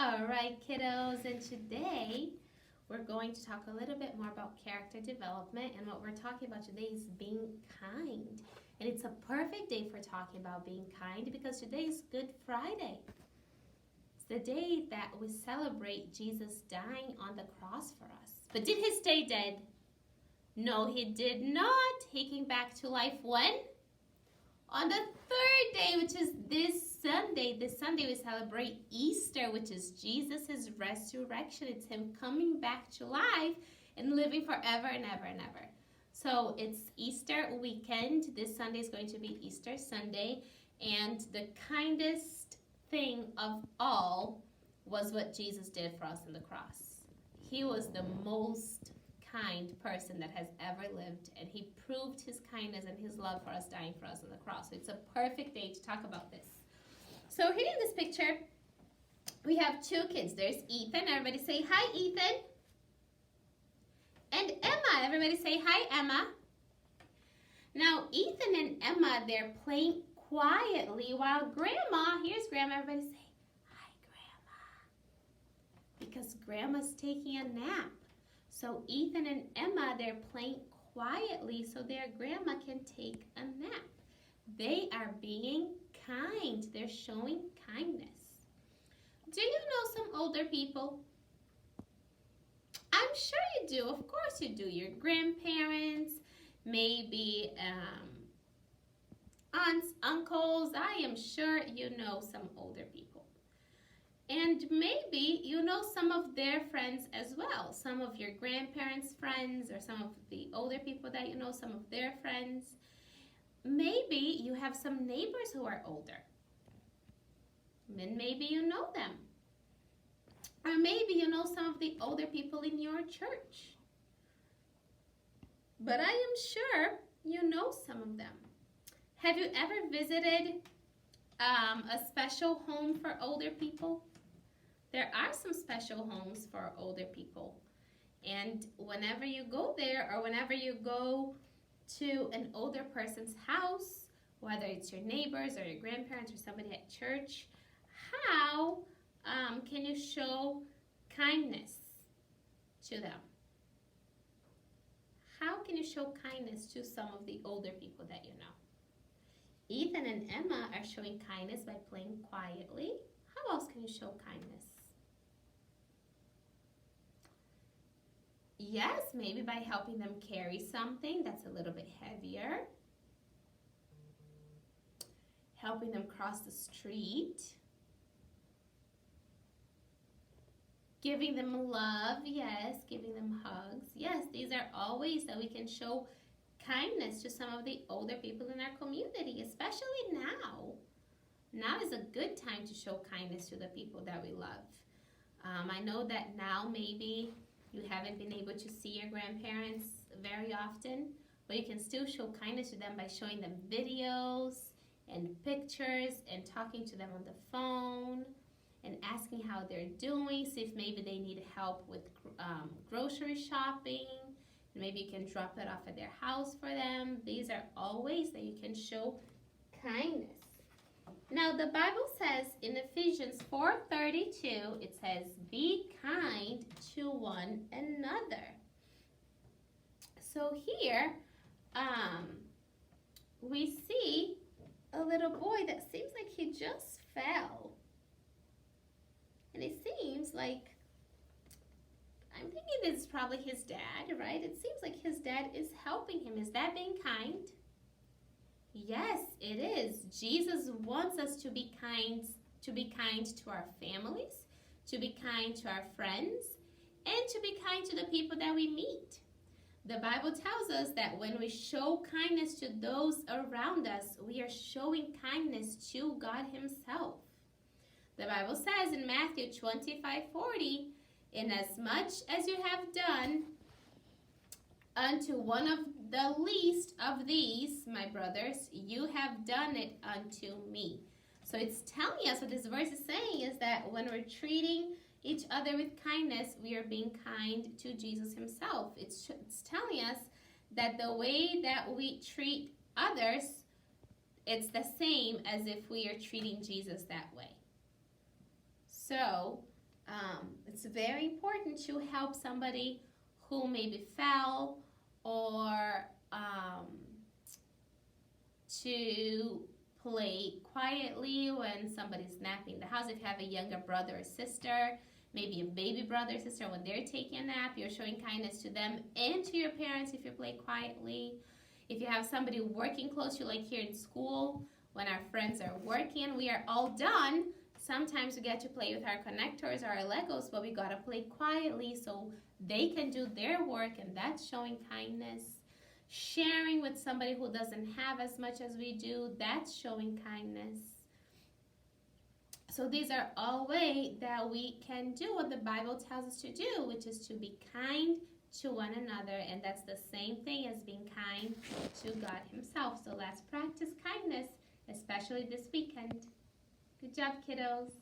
All right, kiddos, and today we're going to talk a little bit more about character development, and what we're talking about today is being kind. And it's a perfect day for talking about being kind because today is Good Friday. It's the day that we celebrate Jesus dying on the cross for us. But did he stay dead? No, he did not. He came back to life when? On the third day, which is this Sunday. This Sunday we celebrate Easter, which is Jesus' resurrection. It's him coming back to life and living forever and ever and ever. So it's Easter weekend. This Sunday is going to be Easter Sunday. And the kindest thing of all was what Jesus did for us on the cross. He was the most kind person that has ever lived, and he proved his kindness and his love for us, dying for us on the cross. So it's a perfect day to talk about this. So here in this picture we have two kids. There's Ethan. Everybody say hi, Ethan. And Emma. Everybody say hi, Emma. Now Ethan and Emma, they're playing quietly while Grandma, here's Grandma. Everybody say hi, Grandma, because Grandma's taking a nap. So Ethan and Emma, they're playing quietly so their grandma can take a nap. They are being kind. They're showing kindness. Do you know some older people? I'm sure you do. Of course you do. Your grandparents, maybe aunts, uncles. I am sure you know some older people. And maybe you know some of their friends as well. Some of your grandparents' friends, or some of the older people that you know, some of their friends. Maybe you have some neighbors who are older. And maybe you know them. Or maybe you know some of the older people in your church. But I am sure you know some of them. Have you ever visited a special home for older people? There are some special homes for older people. And whenever you go there, or whenever you go to an older person's house, whether it's your neighbors or your grandparents or somebody at church, how can you show kindness to them? How can you show kindness to some of the older people that you know? Ethan and Emma are showing kindness by playing quietly. How else can you show kindness? Yes, maybe by helping them carry something that's a little bit heavier. Helping them cross the street. Giving them love, yes, giving them hugs. Yes, these are all ways that we can show kindness to some of the older people in our community, especially now. Now is a good time to show kindness to the people that we love. I know that now maybe you haven't been able to see your grandparents very often, but you can still show kindness to them by showing them videos and pictures and talking to them on the phone and asking how they're doing, see if maybe they need help with grocery shopping. Maybe you can drop that off at their house for them. These are all ways that you can show kindness. Now the Bible says in Ephesians 4:32, it says, be kind to one another. So here we see a little boy that seems like he just fell. And it seems like, I'm thinking this is probably his dad, right? It seems like his dad is helping him. Is that being kind? Yes, it is. Jesus wants us to be kind to our families, to be kind to our friends, and to be kind to the people that we meet. The Bible tells us that when we show kindness to those around us, we are showing kindness to God himself. The Bible says in Matthew 25:40, inasmuch as you have done unto one of the least of these, my brothers, you have done it unto me. So it's telling us, what this verse is saying is that when we're treating each other with kindness, we are being kind to Jesus himself. It's telling us that the way that we treat others, it's the same as if we are treating Jesus that way. So It's very important to help somebody who maybe fell, or to play quietly when somebody's napping in the house. If you have a younger brother or sister, maybe a baby brother or sister, when they're taking a nap, you're showing kindness to them and to your parents if you play quietly. If you have somebody working close to you, like here in school, when our friends are working, we are all done. Sometimes we get to play with our connectors or our Legos, but we gotta play quietly so they can do their work, and that's showing kindness. Sharing with somebody who doesn't have as much as we do, that's showing kindness. So these are all ways that we can do what the Bible tells us to do, which is to be kind to one another, and that's the same thing as being kind to God Himself. So let's practice kindness, especially this weekend. Good job, kiddos.